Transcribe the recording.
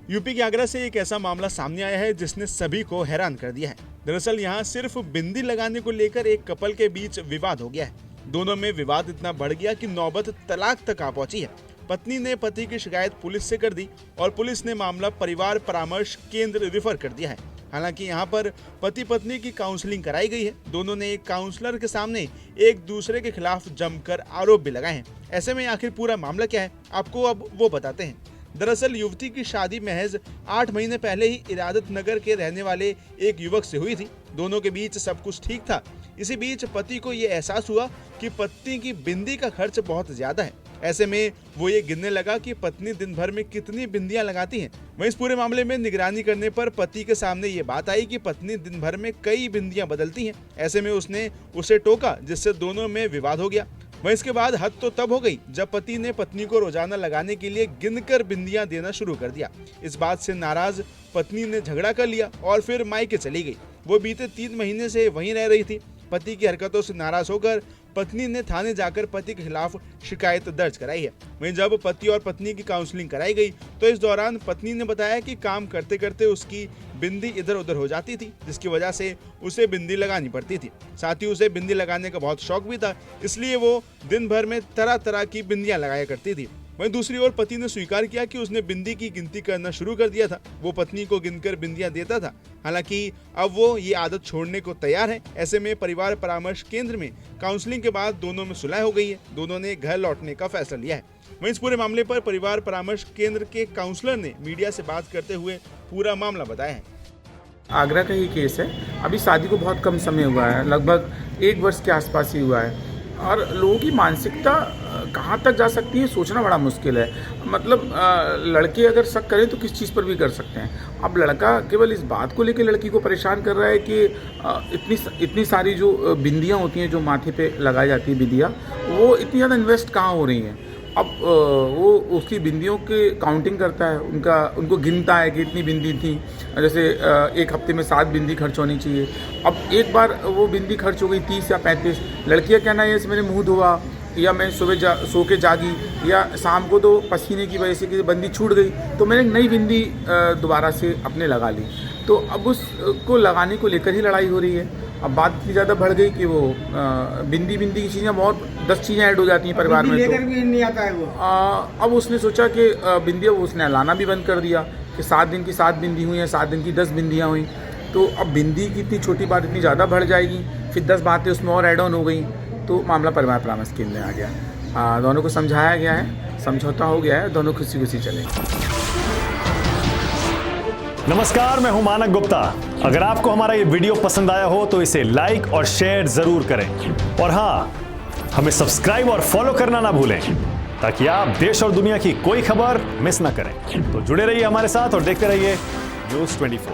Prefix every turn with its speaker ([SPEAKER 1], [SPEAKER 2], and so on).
[SPEAKER 1] UP के आगरा से एक ऐसा मामला सामने आया है जिसने सभी को हैरान कर दिया है। दरअसल यहाँ सिर्फ बिंदी लगाने को लेकर एक कपल के बीच विवाद हो गया है। दोनों में विवाद इतना बढ़ गया कि नौबत तलाक तक आ पहुंची है। पत्नी ने पति की शिकायत पुलिस से कर दी और पुलिस ने मामला परिवार परामर्श केंद्र रेफर कर दिया है। हालांकि यहाँ पर पति पत्नी की काउंसलिंग कराई गई है। दोनों ने एक काउंसलर के सामने एक दूसरे के खिलाफ जमकर आरोप भी लगाए हैं। ऐसे में आखिर पूरा मामला क्या है, आपको अब वो बताते हैं। दरअसल युवती की शादी महज 8 महीने पहले ही इरादत नगर के रहने वाले एक युवक से हुई थी। दोनों के बीच सब कुछ ठीक था। इसी बीच पति को ये एहसास हुआ कि पत्नी की बिंदी का खर्च बहुत ज्यादा है। ऐसे में वो ये गिनने लगा कि पत्नी दिन भर में कितनी बिंदियां लगाती हैं। वहीं इस पूरे मामले में निगरानी करने पर पति के सामने ये बात आई कि पत्नी दिन भर में कई बिंदियां बदलती हैं। ऐसे में उसने उसे टोका, जिससे दोनों में विवाद हो गया। वहीं इसके बाद हद तो तब हो गई जब पति ने पत्नी को रोजाना लगाने के लिए गिनकर बिंदियां देना शुरू कर दिया। इस बात से नाराज पत्नी ने झगड़ा कर लिया और फिर मायके चली गई। वो बीते 3 महीने से वहीं रह रही थी। पति की हरकतों से नाराज होकर पत्नी ने थाने जाकर पति के खिलाफ शिकायत दर्ज कराई है। वहीं जब पति और पत्नी की काउंसलिंग कराई गई तो इस दौरान पत्नी ने बताया कि काम करते करते उसकी बिंदी इधर उधर हो जाती थी, जिसकी वजह से उसे बिंदी लगानी पड़ती थी। साथ ही उसे बिंदी लगाने का बहुत शौक भी था, इसलिए वो दिन भर में तरह तरह की बिंदियां लगाया करती थी। वहीं दूसरी ओर पति ने स्वीकार किया कि उसने बिंदी की गिनती करना शुरू कर दिया था। वो पत्नी को गिनकर बिंदियां देता था। हालांकि अब वो ये आदत छोड़ने को तैयार है। ऐसे में परिवार परामर्श केंद्र में काउंसलिंग के बाद दोनों में सुलह हो गई है। दोनों ने घर लौटने का फैसला लिया है। वहीं इस पूरे मामले पर परिवार परामर्श केंद्र के काउंसलर ने मीडिया से बात करते हुए पूरा मामला बताया है।
[SPEAKER 2] आगरा का ही केस है। अभी शादी को बहुत कम समय हुआ है, लगभग 1 वर्ष के आसपास ही हुआ है। और लोगों की मानसिकता कहाँ तक जा सकती है सोचना बड़ा मुश्किल है। मतलब लड़के अगर शक करें तो किस चीज़ पर भी कर सकते हैं। अब लड़का केवल इस बात को लेकर लड़की को परेशान कर रहा है कि इतनी सारी जो बिंदियाँ होती हैं जो माथे पे लगाई जाती है बिंदियाँ, वो इतनी ज़्यादा इन्वेस्ट कहाँ हो रही हैं। अब वो उसकी बिंदियों की काउंटिंग करता है, उनको गिनता है कि इतनी बिंदी थी। जैसे 1 हफ्ते में 7 बिंदी खर्च होनी चाहिए। अब एक बार वो बिंदी खर्च हो गई 30 या 35। लड़कियाँ कहना है मैंने मुंह धोआ या मैं सुबह सो के जागी या शाम को तो पसीने की वजह से कि बिंदी छूट गई तो मैंने नई बिंदी दोबारा से अपने लगा ली। तो अब उसको लगाने को लेकर ही लड़ाई हो रही है। अब बात इतनी ज़्यादा बढ़ गई कि वो बिंदी की चीज़ें बहुत 10 चीज़ें ऐड हो जाती हैं परिवार में। तो
[SPEAKER 3] भी नहीं आता है वो।
[SPEAKER 2] अब उसने सोचा कि बिंदियाँ उसने लाना भी बंद कर दिया कि 7 दिन की 7 बिंदी हुई हैं, 7 दिन की 10 बिंदियाँ हुई। तो अब बिंदी की इतनी छोटी बात इतनी ज़्यादा बढ़ जाएगी, फिर 10 बातें उसमें और ऐड ऑन हो गई। तो मामला परिवार परामर्श केंद्र में आ गया। दोनों को समझाया गया है, समझौता हो गया है, दोनों खुशी खुशी चले।
[SPEAKER 4] नमस्कार, मैं हूं मानक गुप्ता। अगर आपको हमारा ये वीडियो पसंद आया हो तो इसे लाइक और शेयर जरूर करें। और हाँ, हमें सब्सक्राइब और फॉलो करना ना भूलें ताकि आप देश और दुनिया की कोई खबर मिस ना करें। तो जुड़े रहिए हमारे साथ और देखते रहिए News 24।